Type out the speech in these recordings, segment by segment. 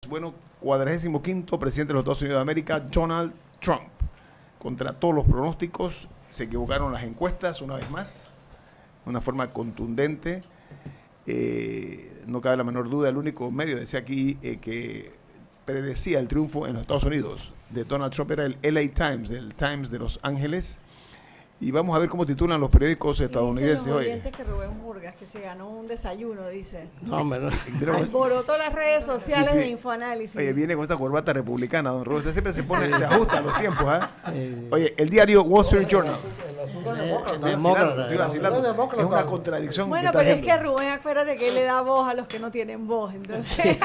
Bueno, 45º presidente de los Estados Unidos de América, Donald Trump. Contra todos los pronósticos, se equivocaron las encuestas una vez más, de una forma contundente. No cabe la menor duda, el único medio, decía aquí, que predecía el triunfo en los Estados Unidos de Donald Trump era el LA Times, el Times de Los Ángeles. Y vamos a ver cómo titulan los periódicos estadounidenses hoy. Dice que Rubén Murgas, que se ganó un desayuno, dice. No, hombre, no. Alborotó las redes sociales de Infoanálisis. Oye, viene con esta corbata republicana, don Rubén. Usted siempre se pone, se ajusta a los tiempos, Oye, el diario Wall Street Journal. Es una contradicción. Bueno, pero es que Rubén, acuérdate que él le da voz a los que no tienen voz, entonces...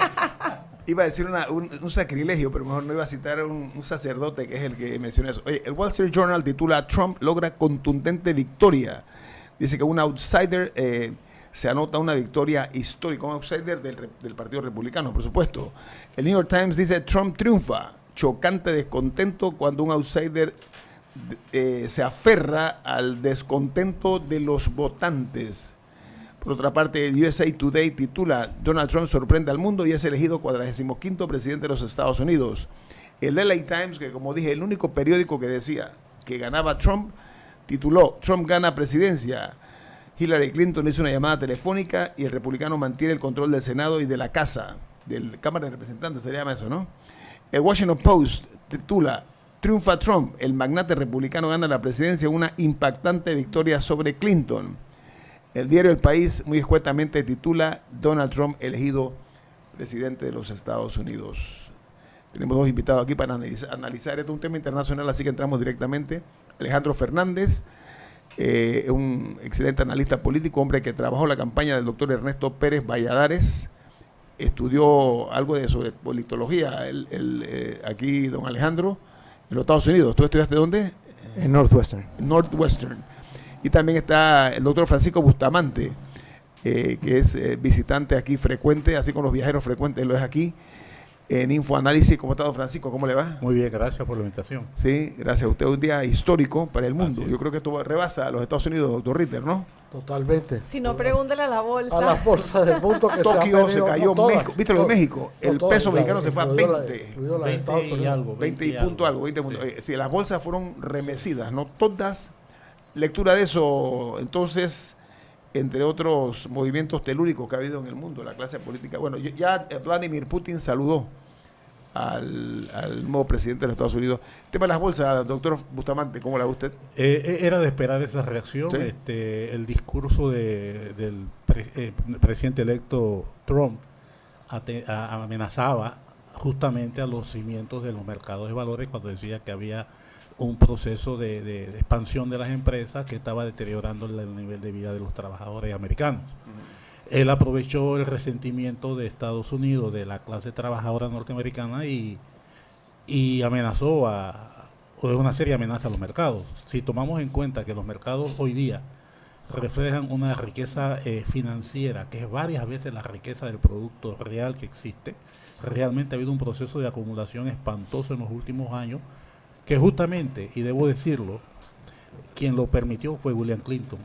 Iba a decir un sacrilegio, pero mejor no iba a citar a un sacerdote que es el que menciona eso. Oye, el Wall Street Journal titula Trump logra contundente victoria. Dice que un outsider se anota una victoria histórica, un outsider del Partido Republicano, por supuesto. El New York Times dice Trump triunfa, chocante descontento cuando un outsider se aferra al descontento de los votantes. Por otra parte, USA Today titula Donald Trump sorprende al mundo y es elegido 45º presidente de los Estados Unidos. El LA Times, que como dije, el único periódico que decía que ganaba Trump, tituló Trump gana presidencia. Hillary Clinton hizo una llamada telefónica y el republicano mantiene el control del Senado y de la Casa, de la Cámara de Representantes, se llama eso, ¿no? El Washington Post titula triunfa Trump, el magnate republicano gana la presidencia, una impactante victoria sobre Clinton. El diario El País muy escuetamente titula Donald Trump elegido presidente de los Estados Unidos. Tenemos dos invitados aquí para analizar esto, un tema internacional, así que entramos directamente. Alejandro Fernández, un excelente analista político, hombre que trabajó la campaña del doctor Ernesto Pérez Valladares, estudió algo sobre politología, aquí don Alejandro, en los Estados Unidos. ¿Tú estudiaste dónde? En Northwestern. Northwestern. Y también está el doctor Francisco Bustamante, que es visitante aquí frecuente, así como los viajeros frecuentes lo es aquí, en Infoanálisis. ¿Cómo está, don Francisco? ¿Cómo le va? Muy bien, gracias por la invitación. Sí, gracias a usted. Un día histórico para el mundo. Yo creo que esto rebasa a los Estados Unidos, doctor Ritter, ¿no? Totalmente. Si no, pregúntele a la bolsa. A la bolsa del mundo que Tokio se cayó, no México. ¿Viste lo de México? El peso mexicano se fue a 20. 20 y algo. 20 y punto algo. 20 punto. Sí, las bolsas fueron remecidas, no todas. Lectura de eso, entonces, entre otros movimientos telúricos que ha habido en el mundo, la clase política. Bueno, ya Vladimir Putin saludó al nuevo presidente de los Estados Unidos. El tema de las bolsas, doctor Bustamante, ¿cómo la ve usted? Era de esperar esa reacción. ¿Sí? El discurso del presidente electo Trump amenazaba justamente a los cimientos de los mercados de valores cuando decía que había un proceso de expansión de las empresas que estaba deteriorando el nivel de vida de los trabajadores americanos. Él aprovechó el resentimiento de Estados Unidos, de la clase trabajadora norteamericana y amenazó o es una seria amenaza a los mercados. Si tomamos en cuenta que los mercados hoy día reflejan una riqueza financiera que es varias veces la riqueza del producto real que existe, realmente ha habido un proceso de acumulación espantoso en los últimos años que justamente, y debo decirlo, quien lo permitió fue William Clinton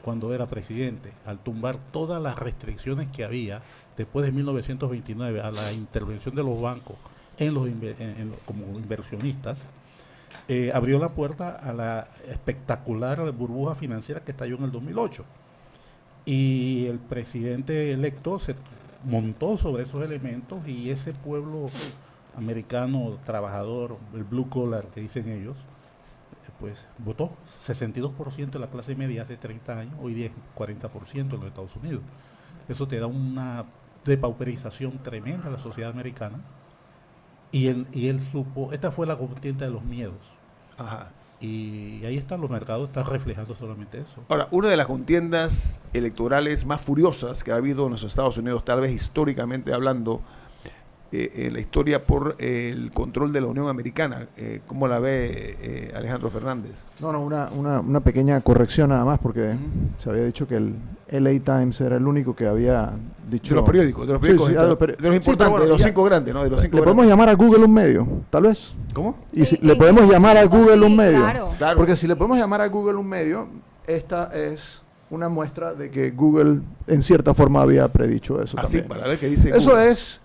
cuando era presidente, al tumbar todas las restricciones que había después de 1929 a la intervención de los bancos como inversionistas, abrió la puerta a la espectacular burbuja financiera que estalló en el 2008. Y el presidente electo se montó sobre esos elementos y ese pueblo americano trabajador, el blue collar que dicen ellos, pues votó 62% de la clase media hace 30 años, hoy día es 40% en los Estados Unidos. Eso te da una depauperización tremenda de la sociedad americana y él supo, esta fue la contienda de los miedos. Ajá. Y ahí están los mercados, están reflejando solamente eso. Ahora, una de las contiendas electorales más furiosas que ha habido en los Estados Unidos, tal vez históricamente hablando, en la historia por el control de la Unión Americana. ¿Cómo la ve Alejandro Fernández? No, una pequeña corrección nada más, porque se había dicho que el LA Times era el único que había dicho... De los periódicos, de los importantes, de los 5 grandes, ¿no? De los 5 ¿Le podemos llamar a Google un medio, tal vez? ¿Cómo? Y si le podemos llamar a Google un medio. Claro. Porque si le podemos llamar a Google un medio, esta es una muestra de que Google en cierta forma había predicho eso también. Para ver qué dice Eso Google. es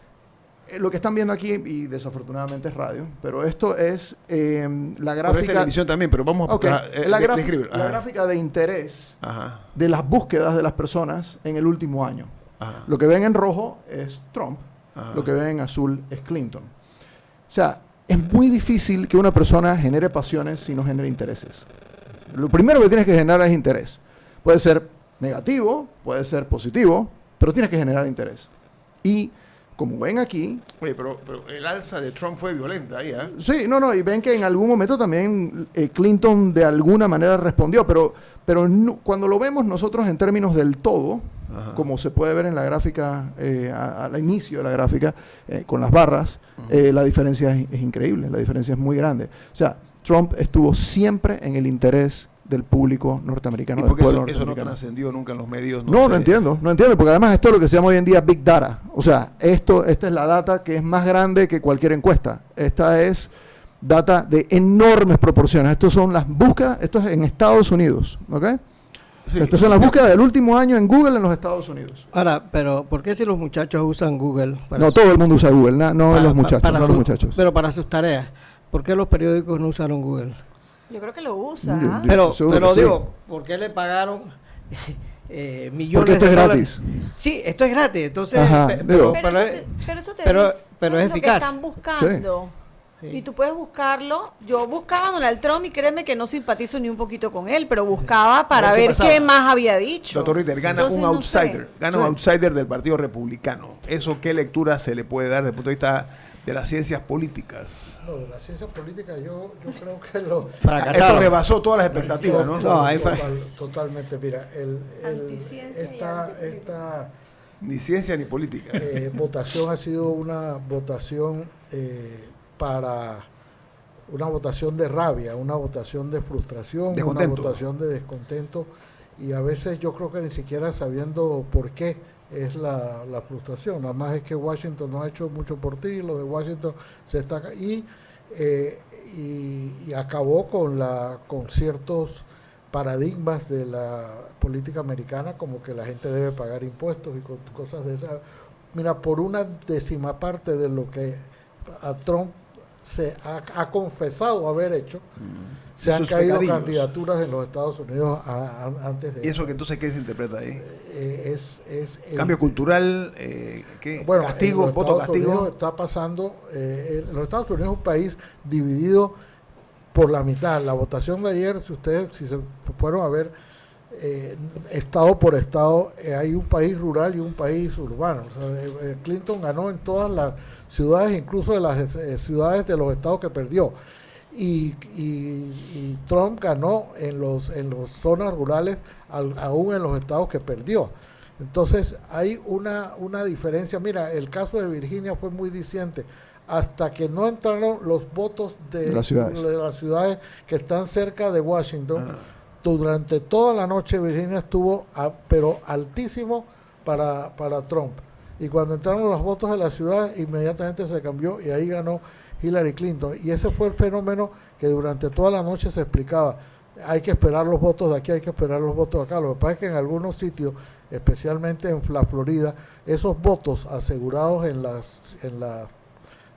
lo que están viendo aquí, y desafortunadamente es radio, pero esto es la Pero es gráfica... televisión también, pero vamos Ok, a describir. la gráfica de interés Ajá. de las búsquedas de las personas en el último año. Ajá. Lo que ven en rojo es Trump, Ajá. lo que ven en azul es Clinton. O sea, es muy difícil que una persona genere pasiones si no genera intereses. Lo primero que tienes que generar es interés. Puede ser negativo, puede ser positivo, pero tienes que generar interés. Y como ven aquí, Oye, pero el alza de Trump fue violenta ahí, ¿eh? sí, y ven que en algún momento también Clinton de alguna manera respondió, pero cuando lo vemos nosotros en términos del todo, Ajá. como se puede ver en la gráfica, al inicio de la gráfica, con las barras, la diferencia es increíble, la diferencia es muy grande. O sea, Trump estuvo siempre en el interés del público norteamericano, ¿Y del por qué pueblo eso no norteamericano. trascendió nunca en los medios? No sé. entiendo, porque además esto es lo que se llama hoy en día Big Data. O sea, esta es la data que es más grande que cualquier encuesta. Esta es data de enormes proporciones. Estos son las búsquedas, esto es en Estados Unidos, ¿ok? Sí. Estas son las búsquedas del último año en Google en los Estados Unidos. Ahora, pero ¿por qué si los muchachos usan Google? No, todo el mundo usa Google, no para- los muchachos, para no los su- muchachos. Pero para sus tareas, ¿por qué los periódicos no usaron Google? Yo creo que lo usa. Yo- ¿ah? yo- Pero seguro que sí. digo, ¿por qué le pagaron millones Porque esto de es dólares? gratis. Sí, esto es gratis, entonces... Ajá, digo. Pero eso te pero- dice pero es lo que eficaz. están buscando. Sí. Y tú puedes buscarlo. Yo buscaba a Donald Trump y créeme que no simpatizo ni un poquito con él, pero buscaba para A ver qué ver pasaba. qué más había dicho. Doctor Ritter, gana Entonces, un no sé. outsider, gana un outsider del Partido Republicano. ¿Eso qué lectura se le puede dar desde el punto de vista de las ciencias políticas? No, de las ciencias políticas yo creo que lo... Esto Fracasaron. rebasó todas las expectativas, ¿no? No, ahí fue- Totalmente, mira, Anticiencia y esta Ni ciencia ni política. votación ha sido una votación para una votación de rabia, una votación de frustración, Descontento. una votación de descontento, y a veces yo creo que ni siquiera sabiendo por qué es la frustración, nada más es que Washington no ha hecho mucho por ti, lo de Washington se está y acabó con ciertos paradigmas de la política americana, como que la gente debe pagar impuestos y cosas de esas. Mira, por una décima parte de lo que a Trump se ha confesado haber hecho, se han Sus caído pecadillos. candidaturas en los Estados Unidos antes de ¿Y eso que entonces qué se interpreta ahí? es el- Cambio cultural, ¿qué? bueno, Castigo, en los voto Estados Unidos castigo. está pasando, en los Estados Unidos es un país dividido por la mitad. La votación de ayer, si se fueron a ver estado por estado, hay un país rural y un país urbano. O sea, Clinton ganó en todas las ciudades, incluso de las ciudades de los estados que perdió. Y Trump ganó en los zonas rurales, aún en los estados que perdió. Entonces hay una diferencia. Mira, el caso de Virginia fue muy diciente. Hasta que no entraron los votos de las ciudades que están cerca de Washington, durante toda la noche Virginia estuvo pero altísimo para Trump. Y cuando entraron los votos de la ciudad, inmediatamente se cambió y ahí ganó Hillary Clinton. Y ese fue el fenómeno que durante toda la noche se explicaba. Hay que esperar los votos de aquí, hay que esperar los votos de acá. Lo que pasa es que en algunos sitios, especialmente en la Florida, esos votos asegurados en las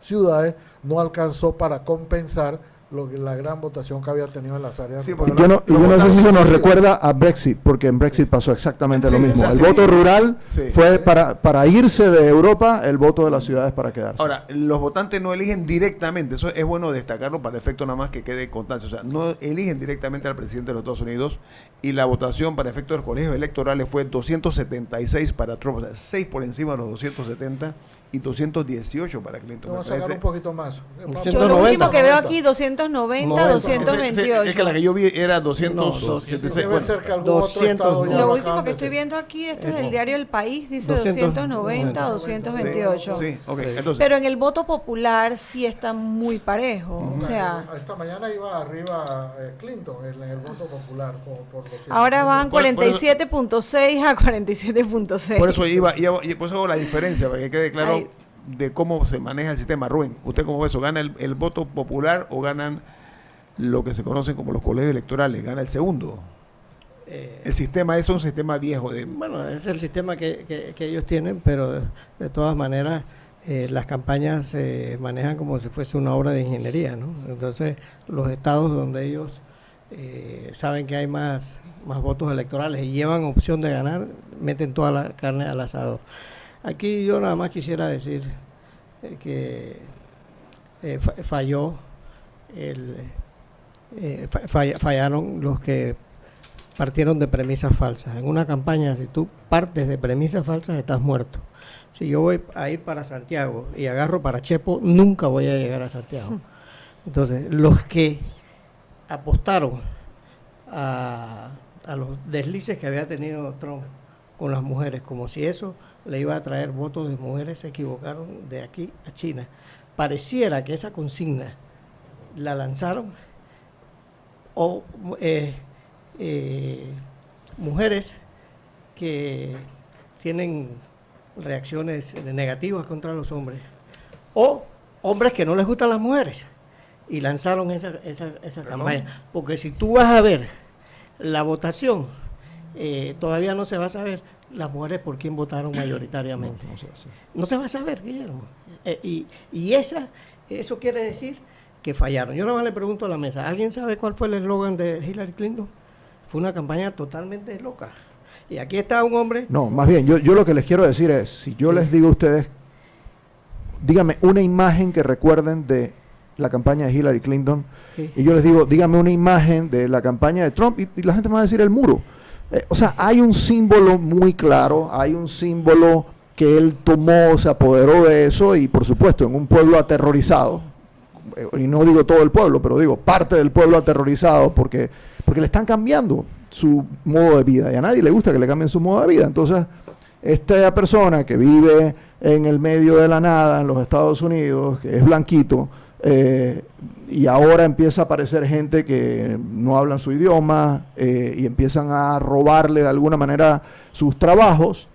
ciudades no alcanzó para compensar la gran votación que había tenido en las áreas. Sí, porque Yo no sé si eso nos recuerda a Brexit, porque en Brexit pasó exactamente lo Sí, mismo. o sea, El sí. voto rural Sí. fue para irse de Europa, el voto de las ciudades para quedarse. Ahora, los votantes no eligen directamente, eso es bueno destacarlo para efecto nada más que quede constancia, o sea, no eligen directamente al presidente de los Estados Unidos y la votación para efectos de los colegios electorales fue 276 para Trump, o sea, 6 por encima de los 270 y 218 para Clinton. Vamos me a sacar parece. un poquito más. Yo lo 190. último que veo aquí, 290, 90. 228. Es que la que yo vi era 276. Debe bueno. ser que algún otro 200, estado ya Lo lo último acaban que de estoy hacer. viendo aquí, esto es del diario El País, dice 290, 290, 228. Sí, ok, entonces. Pero en el voto popular sí está muy parejo. O sea, Esta mañana iba arriba Clinton en el voto popular por 200. ahora van Por eso- 47.6 a 47.6. Por eso y por eso hago la diferencia, para que quede claro Ay. de cómo se maneja el sistema. Rubén, ¿usted cómo ve eso? ¿Gana el voto popular o ganan lo que se conocen como los colegios electorales? ¿Gana el segundo? El sistema es un sistema viejo. Bueno, es el sistema que ellos tienen, pero de todas maneras las campañas se manejan como si fuese una obra de ingeniería, ¿no? Entonces, los estados donde ellos saben que hay más votos electorales y llevan opción de ganar, meten toda la carne al asador. Aquí yo nada más quisiera decir que fallaron los que partieron de premisas falsas. En una campaña, si tú partes de premisas falsas, estás muerto. Si yo voy a ir para Santiago y agarro para Chepo, nunca voy a llegar a Santiago. Entonces, los que apostaron a los deslices que había tenido Trump con las mujeres, como si eso le iba a traer votos de mujeres, se equivocaron de aquí a China. Pareciera que esa consigna la lanzaron o mujeres que tienen reacciones negativas contra los hombres o hombres que no les gustan las mujeres y lanzaron esa campaña. Porque si tú vas a ver la votación, todavía no se va a saber las mujeres por quién votaron mayoritariamente. No se va a saber, Guillermo. Y eso quiere decir que fallaron. Yo nada más le pregunto a la mesa, ¿alguien sabe cuál fue el eslogan de Hillary Clinton? Fue una campaña totalmente loca. Y aquí está un hombre... No, más bien, yo lo que les quiero decir es, si yo les digo a ustedes, díganme una imagen que recuerden de la campaña de Hillary Clinton, y yo les digo, díganme una imagen de la campaña de Trump, y la gente me va a decir el muro. O sea, hay un símbolo muy claro, hay un símbolo que él tomó, se apoderó de eso, y por supuesto, en un pueblo aterrorizado, y no digo todo el pueblo, pero digo parte del pueblo aterrorizado, porque le están cambiando su modo de vida, y a nadie le gusta que le cambien su modo de vida. Entonces, esta persona que vive en el medio de la nada en los Estados Unidos, que es blanquito, y ahora empieza a aparecer gente que no hablan su idioma y empiezan a robarle de alguna manera sus trabajos,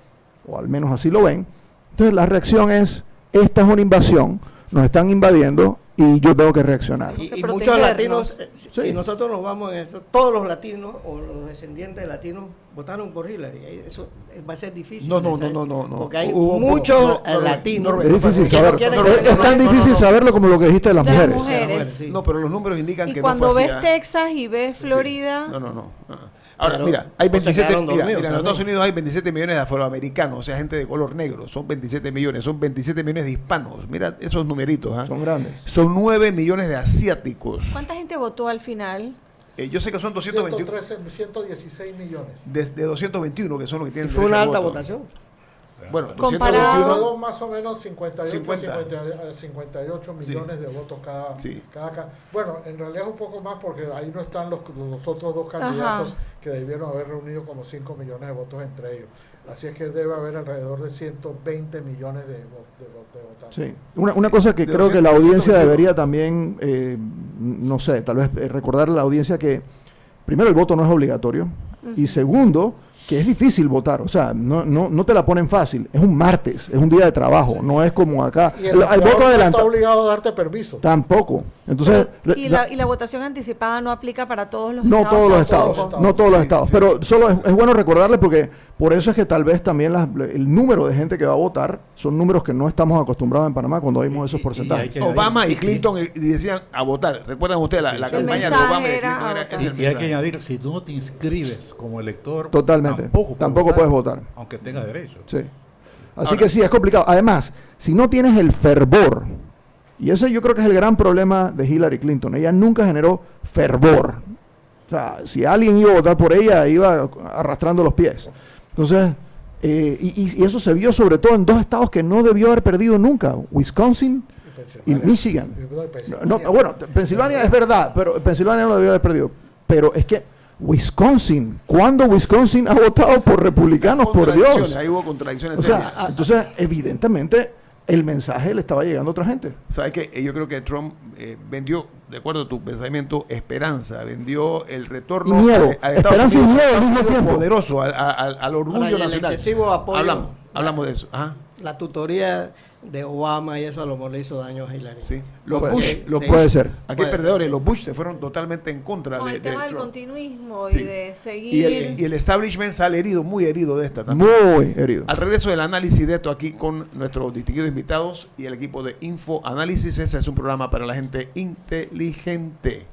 o al menos así lo ven. Entonces la reacción es, esta es una invasión, nos están invadiendo y yo tengo que reaccionar. Y muchos latinos, si nosotros nos vamos en eso, todos los latinos o los descendientes de latinos votaron por Hillary. Eso va a ser difícil. No. Porque hay muchos latinos. Es difícil saberlo. Es tan difícil saberlo como lo que dijiste de las mujeres. Sí. No, pero los números indican Y que cuando no fue ves así, Texas y ves Florida... No. Ahora, Pero mira, hay no se 27, quedaron mira, dormidos en los también. Estados Unidos hay 27 millones de afroamericanos, o sea, gente de color negro, son 27 millones, son 27 millones de hispanos, mira esos numeritos, ¿ah? Son grandes. Son 9 millones de asiáticos. ¿Cuánta gente votó al final? Yo sé que son 221, 116 millones. de 221 que son los que Y tienen fue una derecho al alta voto. votación. Bueno, Comparado- 221, Quedó más o menos 58 Sí. millones de votos cada, Sí. Bueno, en realidad es un poco más porque ahí no están los otros dos candidatos Ajá. que debieron haber reunido como 5 millones de votos entre ellos. Así es que debe haber alrededor de 120 millones de votantes. Sí. Una cosa que De creo que la 221. audiencia debería también, no sé, tal vez recordarle a la audiencia que, primero, el voto no es obligatorio, y segundo, que es difícil votar, o sea, no te la ponen fácil, es un martes, es un día de trabajo, no es como acá, Y el el elector voto no está adelantado obligado a darte permiso. tampoco, entonces, Y la votación anticipada no aplica para todos los no estados. todos los tampoco. estados, no todos los Sí, estados, sí. pero solo es bueno recordarle porque por eso es que tal vez también el número de gente que va a votar son números que no estamos acostumbrados en Panamá cuando vimos esos hay porcentajes. que Obama y añadir- Clinton decían a votar. ¿Recuerdan ustedes la El campaña de mensaje Obama y de era Clinton? a Era votar. ese el Y hay que mensaje. añadir, si tú no te inscribes como elector, Totalmente, tampoco puedes votar. aunque tengas derecho. Sí. Así Ahora- que sí, es complicado. Además, si no tienes el fervor, y ese yo creo que es el gran problema de Hillary Clinton, ella nunca generó fervor. O sea, si alguien iba a votar por ella, iba arrastrando los pies. Entonces, y eso se vio sobre todo en dos estados que no debió haber perdido nunca, Wisconsin y Michigan. Bueno, Pensilvania es verdad, pero Pensilvania no lo debió haber perdido. Pero es que Wisconsin, ¿cuándo Wisconsin ha votado por republicanos? Por Contradicciones, Dios. ahí hubo contradicciones O serias. sea, entonces, evidentemente, el mensaje le estaba llegando a otra gente. ¿Sabes qué? Yo creo que Trump vendió, de acuerdo a tu pensamiento, esperanza, vendió el retorno Y miedo. a Estados Esperanza y Unidos, miedo al mismo Estados Unidos tiempo. poderoso, al orgullo Ahora, y el nacional. excesivo apoyo- Hablamos de eso. Ajá. La tutoría de Obama y eso a lo mejor le hizo daño a Hillary. Sí. Los Puede Bush, ser. los Sí. Bush, Puede ser. aquí hay Puede perdedores, ser. los Bush se fueron totalmente en contra Con de el tema del Trump. continuismo Sí. y de Y seguir. el establishment sale herido, muy herido de esta también. Muy herido. Al regreso del análisis de esto aquí con nuestros distinguidos invitados y el equipo de Info Análisis, ese es un programa para la gente inteligente.